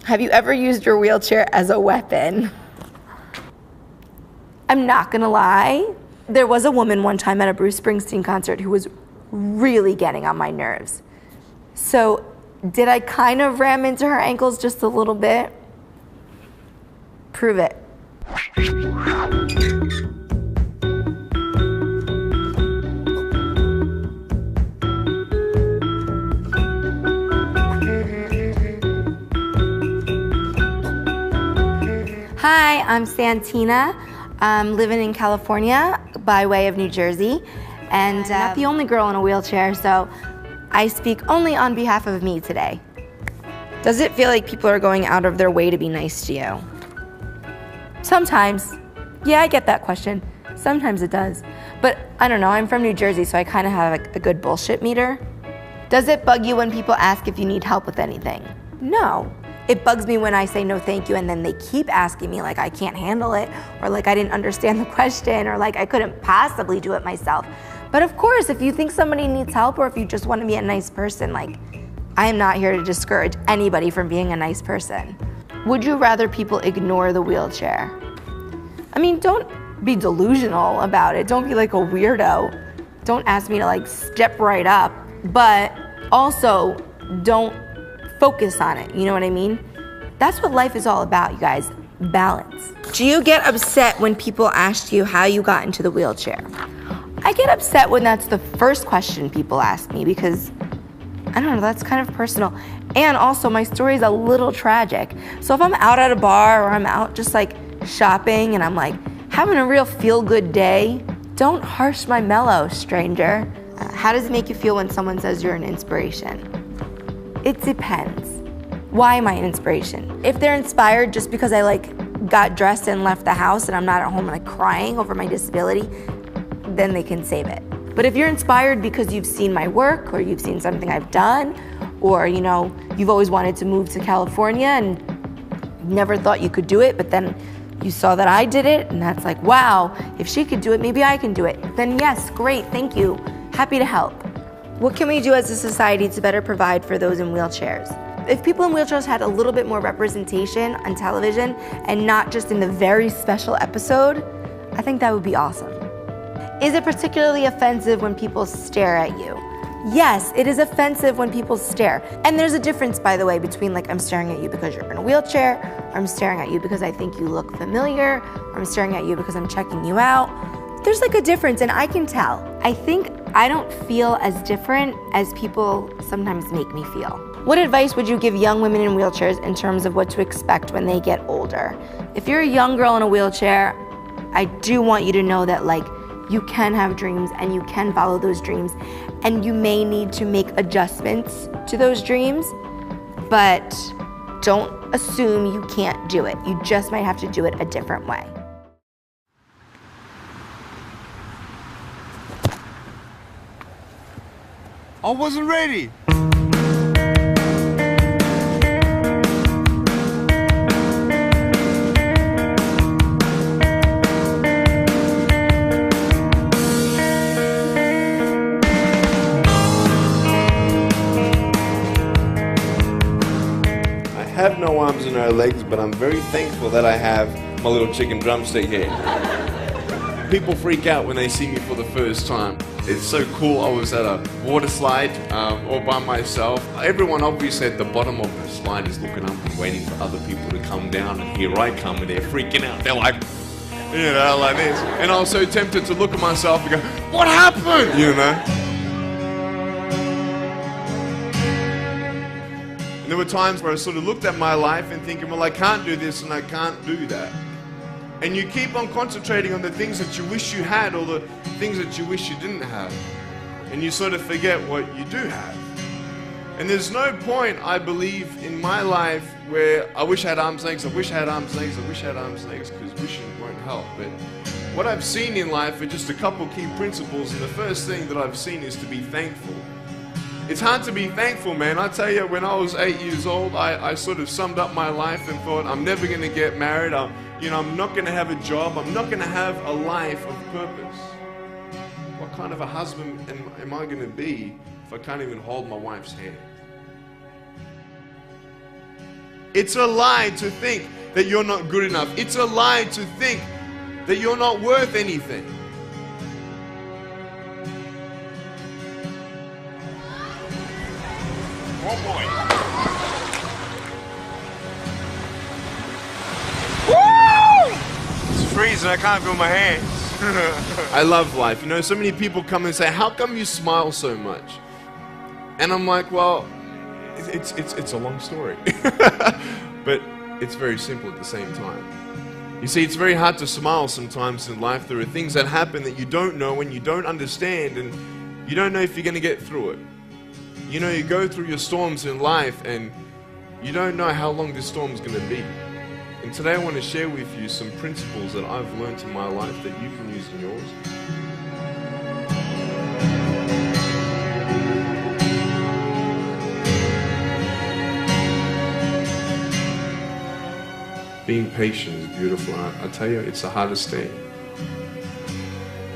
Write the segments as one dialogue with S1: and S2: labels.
S1: Have you ever used your wheelchair as a weapon? I'm not gonna lie. There was a woman one time at a Bruce Springsteen concert who was really getting on my nerves. So did I kind of ram into her ankles just a little bit? Prove it. Hi, I'm Santina. I'm living in California by way of New Jersey, and I'm not the only girl in a wheelchair, so I speak only on behalf of me today. Does it feel like people are going out of their way to be nice to you? Sometimes. Yeah, I get that question. Sometimes it does. But I don't know, I'm from New Jersey, so I kind of have a good bullshit meter. Does it bug you when people ask if you need help with anything? No. It bugs me when I say no thank you and then they keep asking me like I can't handle it, or like I didn't understand the question, or like I couldn't possibly do it myself. But of course, if you think somebody needs help, or if you just want to be a nice person, like I am not here to discourage anybody from being a nice person. Would you rather people ignore the wheelchair? I mean, don't be delusional about it. Don't be like a weirdo. Don't ask me to like step right up, but also don't focus on it, you know what I mean? That's what life is all about, you guys, balance. Do you get upset when people ask you how you got into the wheelchair? I get upset when that's the first question people ask me because, I don't know, that's kind of personal. And also my story is a little tragic. So if I'm out at a bar or I'm out just like shopping and I'm like having a real feel-good day, don't harsh my mellow, stranger. How does it make you feel when someone says you're an inspiration? It depends. Why am I an inspiration? If they're inspired just because I like got dressed and left the house and I'm not at home like crying over my disability, then they can save it. But if you're inspired because you've seen my work, or you've seen something I've done, or you know, you've always wanted to move to California and never thought you could do it, but then you saw that I did it and that's like, wow, if she could do it, maybe I can do it. Then yes, great, thank you, happy to help. What can we do as a society to better provide for those in wheelchairs? If people in wheelchairs had a little bit more representation on television and not just in the very special episode, I think that would be awesome. Is it particularly offensive when people stare at you? Yes, it is offensive when people stare. And there's a difference, by the way, between like I'm staring at you because you're in a wheelchair, or I'm staring at you because I think you look familiar, or I'm staring at you because I'm checking you out. There's like a difference, and I can tell. I think I don't feel as different as people sometimes make me feel. What advice would you give young women in wheelchairs in terms of what to expect when they get older? If you're a young girl in a wheelchair, I do want you to know that like you can have dreams and you can follow those dreams, and you may need to make adjustments to those dreams, but don't assume you can't do it. You just might have to do it a different way.
S2: I wasn't ready. I have no arms and no legs, but I'm very thankful that I have my little chicken drumstick here. People freak out when they see me for the first time. It's so cool. I was at a water slide all by myself. Everyone obviously at the bottom of the slide is looking up and waiting for other people to come down, and here I come and they're freaking out. They're like, you know, like this. And I was so tempted to look at myself and go, what happened? You know? And there were times where I sort of looked at my life and thinking, well, I can't do this and I can't do that. And you keep on concentrating on the things that you wish you had, or the things that you wish you didn't have. And you sort of forget what you do have. And there's no point, I believe, in my life where I wish I had arms and legs, I wish I had arms and legs, I wish I had arms and legs, because wishing won't help. But what I've seen in life are just a couple key principles, and the first thing that I've seen is to be thankful. It's hard to be thankful, man. I tell you, when I was 8 years old, I sort of summed up my life and thought, I'm never going to get married, I'm not going to have a job, I'm not going to have a life of purpose. What kind of a husband am I going to be if I can't even hold my wife's hand? It's a lie to think that you're not good enough. It's a lie to think that you're not worth anything. Oh boy. Woo! It's freezing, I can't feel my hands. I love life. You know, so many people come and say, how come you smile so much? And I'm like, well, it's a long story. But it's very simple at the same time. You see, it's very hard to smile sometimes in life. There are things that happen that you don't know and you don't understand, and you don't know if you're going to get through it. You know, you go through your storms in life and you don't know how long this storm's going to be. And today I want to share with you some principles that I've learned in my life that you can use in yours. Being patient is beautiful. I tell you, it's the hardest thing.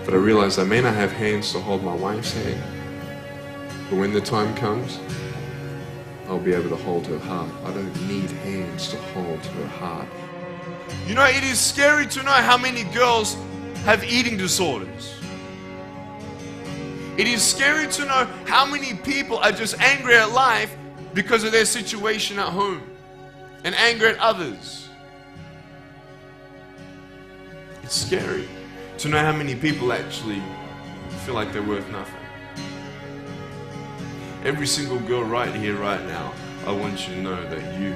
S2: But I realize I may not have hands to hold my wife's hand, but when the time comes, I'll be able to hold her heart. I don't need hands to hold her heart. You know, it is scary to know how many girls have eating disorders. It is scary to know how many people are just angry at life because of their situation at home and angry at others. It's scary to know how many people actually feel like they're worth nothing. Every single girl right here, right now, I want you to know that you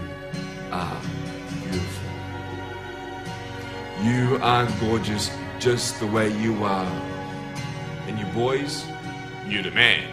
S2: are beautiful. You are gorgeous just the way you are. And you boys, you're the man.